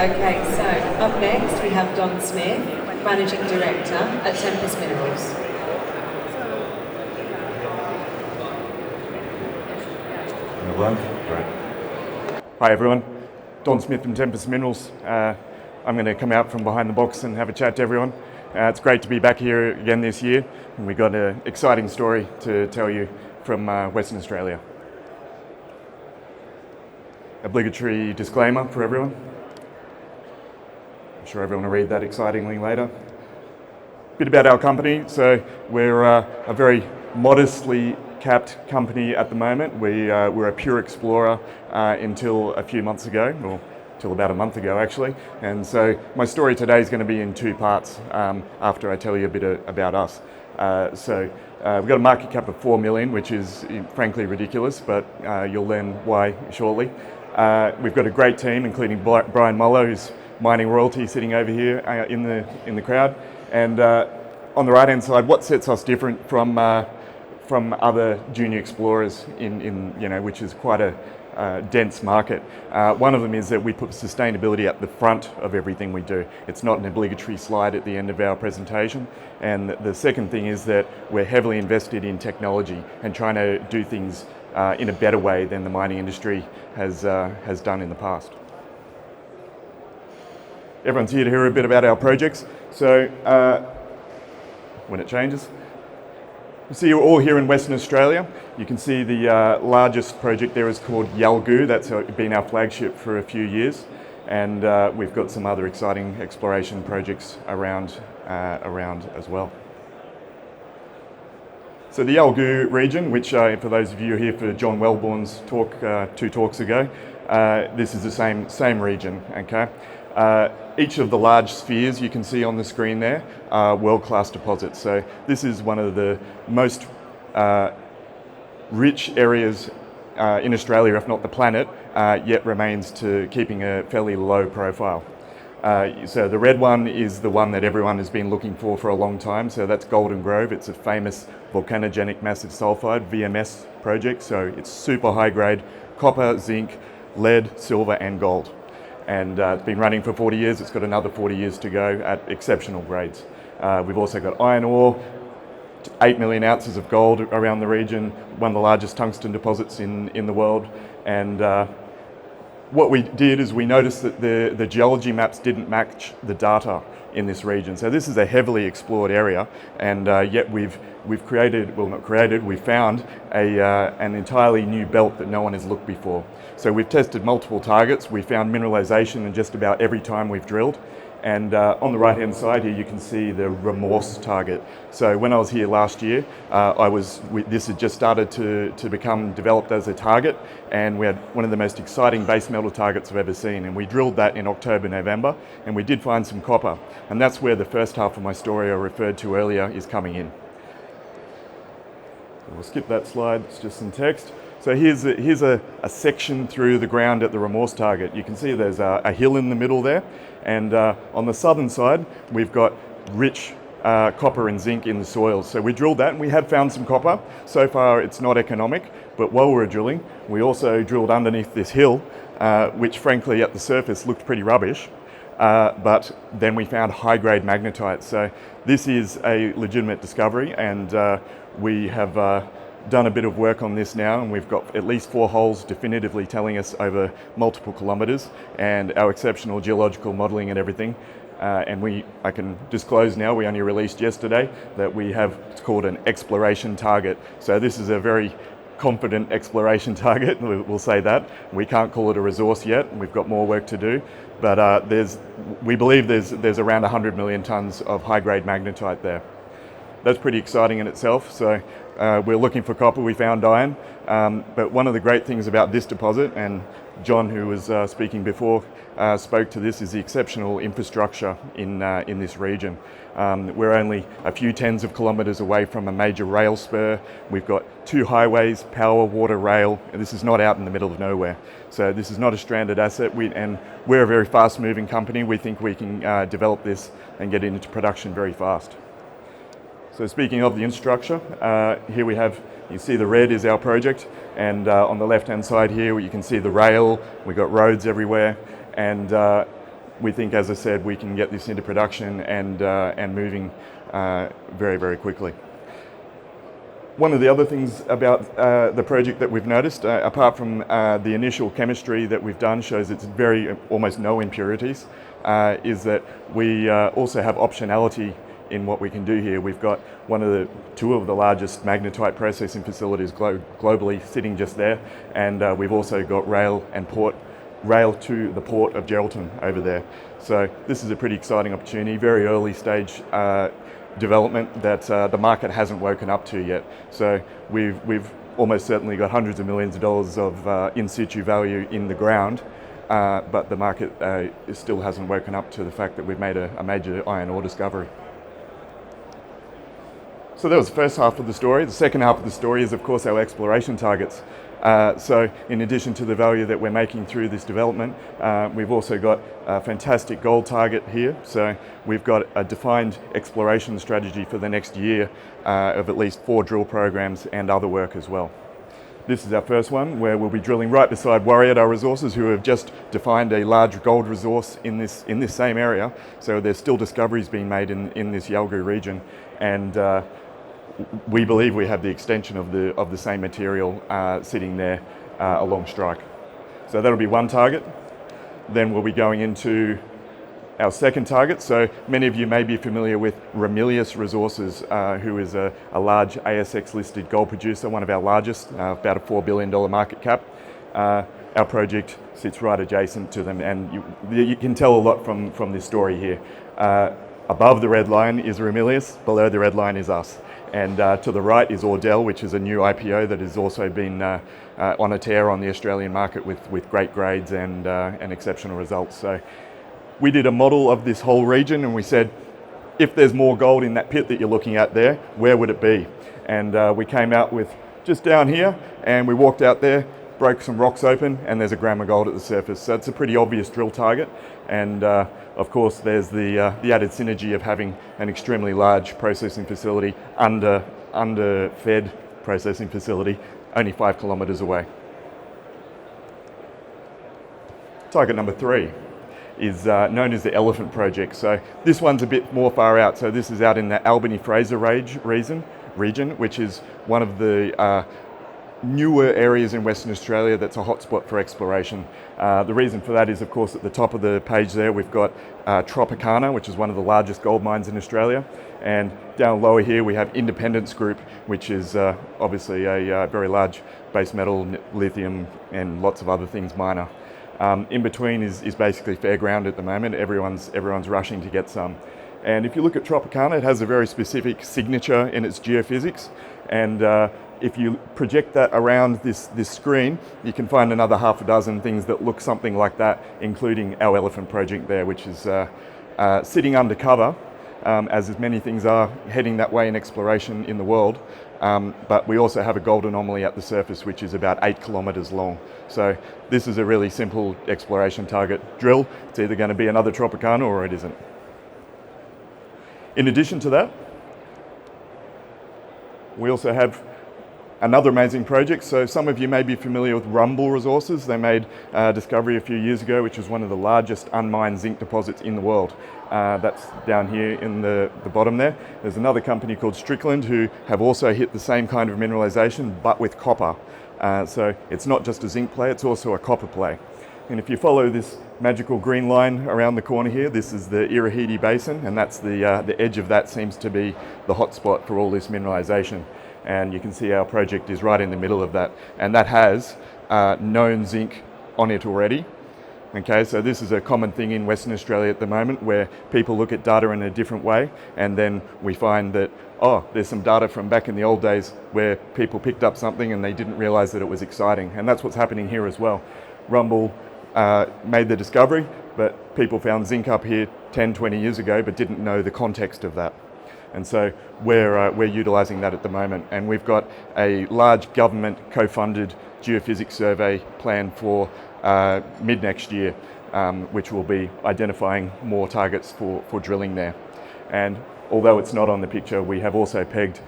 Okay, so up next we have Don Smith, Managing Director at Tempest Minerals. Hi everyone, Don Smith from Tempest Minerals. I'm going to come out from behind the box and have a chat to everyone. It's great to be back here again this year, and we've got an exciting story to tell you from Western Australia. Obligatory disclaimer for everyone. I'm sure everyone will read that excitingly later. A bit about our company. So we're a very modestly capped company at the moment. We're a pure explorer until a few months ago, or till about a month ago actually. And so my story today is going to be in two parts after I tell you a bit about us. We've got a market cap of 4 million, which is frankly ridiculous, but you'll learn why shortly. We've got a great team, including Brian Muller, who's mining royalty, sitting over here in the crowd. And on the right-hand side, what sets us different from other junior explorers which is quite a dense market. One of them is that we put sustainability at the front of everything we do. It's not an obligatory slide at the end of our presentation. And the second thing is that we're heavily invested in technology and trying to do things in a better way than the mining industry has done in the past. Everyone's here to hear a bit about our projects. So when it changes. You see, you're all here in Western Australia. You can see the largest project there is called Yalgoo. That's been our flagship for a few years. And we've got some other exciting exploration projects around as well. So the Yalgoo region, which for those of you here for John Wellborn's talk 2 talks ago, this is the same region, okay? Each of the large spheres you can see on the screen there are world-class deposits. So this is one of the most rich areas in Australia, if not the planet, yet remains to keeping a fairly low profile. So the red one is the one that everyone has been looking for a long time. So that's Golden Grove. It's a famous volcanogenic massive sulfide, VMS project. So it's super high grade, copper, zinc, lead, silver and gold. And it's been running for 40 years. It's got another 40 years to go at exceptional grades. We've also got iron ore, 8 million ounces of gold around the region, one of the largest tungsten deposits in the world. And what we did is we noticed that the geology maps didn't match the data in this region. So this is a heavily explored area, and yet we've found an entirely new belt that no one has looked before. So we've tested multiple targets. We found mineralization in just about every time we've drilled. And on the right-hand side here, you can see the Remorse target. So when I was here last year, this had just started to become developed as a target, and we had one of the most exciting base metal targets I've ever seen. And we drilled that in October, November, and we did find some copper. And that's where the first half of my story I referred to earlier is coming in. We'll skip that slide, it's just some text. So here's a section through the ground at the Remorse target. You can see there's a hill in the middle there, and on the southern side we've got rich copper and zinc in the soils. So we drilled that and we have found some copper. So far it's not economic, but while we were drilling, we also drilled underneath this hill, which frankly at the surface looked pretty rubbish. But then we found high-grade magnetite. So this is a legitimate discovery, and we have done a bit of work on this now, and we've got at least 4 holes definitively telling us over multiple kilometres, and our exceptional geological modelling and everything. I can disclose now, we only released yesterday, that we have, it's called an exploration target. So this is a very confident exploration target, we'll say that. We can't call it a resource yet, we've got more work to do, but we believe there's around 100 million tonnes of high-grade magnetite there. That's pretty exciting in itself. So we're looking for copper, we found iron, but one of the great things about this deposit, and John, who was speaking before, spoke to this, is the exceptional infrastructure in this region. We're only a few tens of kilometres away from a major rail spur. We've got 2 highways, power, water, rail, and this is not out in the middle of nowhere. So this is not a stranded asset, and we're a very fast-moving company. We think we can develop this and get it into production very fast. So speaking of the infrastructure, here we have, you see the red is our project, and on the left-hand side here you can see the rail. We've got roads everywhere, and we think, as I said, we can get this into production and moving very, very quickly. One of the other things about the project that we've noticed, apart from the initial chemistry that we've done shows it's almost no impurities, is that we also have optionality in what we can do here. We've got two of the largest magnetite processing facilities globally sitting just there, and we've also got rail to the port of Geraldton over there. So this is a pretty exciting opportunity, very early stage development that the market hasn't woken up to yet. So we've almost certainly got hundreds of millions of dollars of in situ value in the ground, but the market still hasn't woken up to the fact that we've made a major iron ore discovery. So that was the first half of the story. The second half of the story is, of course, our exploration targets. So in addition to the value that we're making through this development, we've also got a fantastic gold target here. So we've got a defined exploration strategy for the next year of at least 4 drill programs and other work as well. This is our first one, where we'll be drilling right beside Warriedar Resources, who have just defined a large gold resource in this same area. So there's still discoveries being made in this Yalgoo region, and we believe we have the extension of the same material sitting there along strike. So that'll be one target. Then we'll be going into our second target. So many of you may be familiar with Ramelius Resources, who is a large ASX listed gold producer, one of our largest, about a $4 billion market cap. Our project sits right adjacent to them, and you can tell a lot from this story here. Above the red line is Ramelius, below the red line is us. And to the right is Ordell, which is a new IPO that has also been on a tear on the Australian market with great grades and exceptional results. So we did a model of this whole region, and we said, if there's more gold in that pit that you're looking at there, where would it be? And we came out with just down here, and we walked out there, broke some rocks open, and there's a gram of gold at the surface. So it's a pretty obvious drill target. And of course, there's the added synergy of having an extremely large processing facility, underfed processing facility, only 5 kilometres away. Target number 3 is known as the Elephant Project. So this one's a bit more far out. So this is out in the Albany-Fraser region, which is one of the newer areas in Western Australia that's a hotspot for exploration. The reason for that is, of course, at the top of the page there, we've got Tropicana, which is one of the largest gold mines in Australia. And down lower here, we have Independence Group, which is obviously a very large base metal, lithium, and lots of other things miner. In between is basically fair ground at the moment. Everyone's rushing to get some. And if you look at Tropicana, it has a very specific signature in its geophysics. And if you project that around this screen, you can find another half a dozen things that look something like that, including our Elephant Project there, which is sitting undercover, as many things are heading that way in exploration in the world. But we also have a gold anomaly at the surface, which is about 8 kilometres long. So this is a really simple exploration target. Drill, it's either going to be another Tropicana or it isn't. In addition to that, we also have another amazing project. So some of you may be familiar with Rumble Resources. They made a discovery a few years ago, which is one of the largest unmined zinc deposits in the world. That's down here in the bottom there. There's another company called Strickland who have also hit the same kind of mineralization, but with copper. So it's not just a zinc play, it's also a copper play. And if you follow this magical green line around the corner here, this is the Irahidi Basin, and that's the edge of that seems to be the hotspot for all this mineralization. And you can see our project is right in the middle of that, and that has known zinc on it already. Okay, so this is a common thing in Western Australia at the moment, where people look at data in a different way, and then we find that, oh, there's some data from back in the old days where people picked up something and they didn't realize that it was exciting. And that's what's happening here as well. Rumble made the discovery, but people found zinc up here 10, 20 years ago, but didn't know the context of that. And so we're utilising that at the moment. And we've got a large government co-funded geophysics survey planned for mid next year, which will be identifying more targets for drilling there. And although it's not on the picture, we have also pegged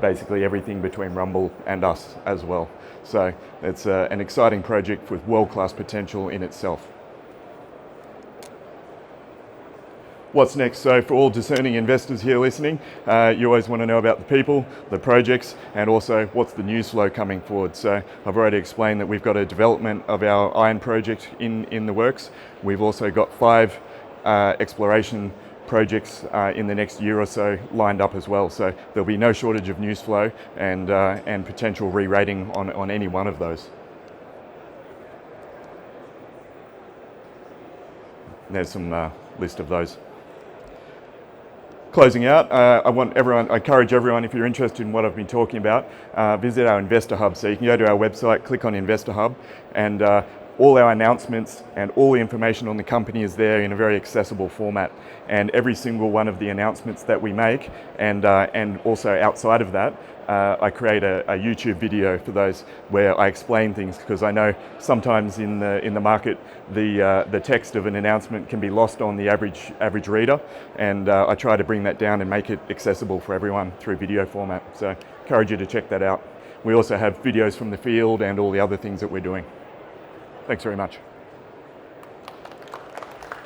basically everything between Rumble and us as well. So it's an exciting project with world-class potential in itself. what's next? So for all discerning investors here listening, you always want to know about the people, the projects, and also what's the news flow coming forward. So I've already explained that we've got a development of our iron project in the works. We've also got 5 exploration projects in the next year or so lined up as well. So there'll be no shortage of news flow and potential re-rating on any one of those. There's some list of those. Closing out, I encourage everyone, if you're interested in what I've been talking about, visit our Investor Hub. So you can go to our website, click on Investor Hub, and all our announcements and all the information on the company is there in a very accessible format. And every single one of the announcements that we make, and also outside of that, I create a YouTube video for those where I explain things, because I know sometimes in the market the text of an announcement can be lost on the average reader, and I try to bring that down and make it accessible for everyone through video format. So encourage you to check that out. We also have videos from the field and all the other things that we're doing. Thanks very much.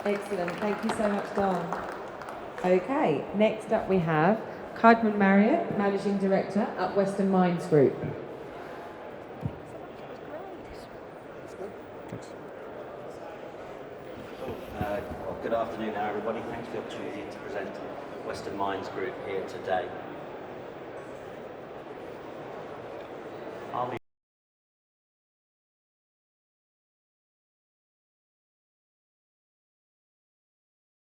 Excellent, thank you so much, Don. Okay, next up we have Kardman Marriott, Managing Director at Western Mines Group. Thanks. Well, good afternoon, everybody. Thanks for the opportunity to present Western Mines Group here today.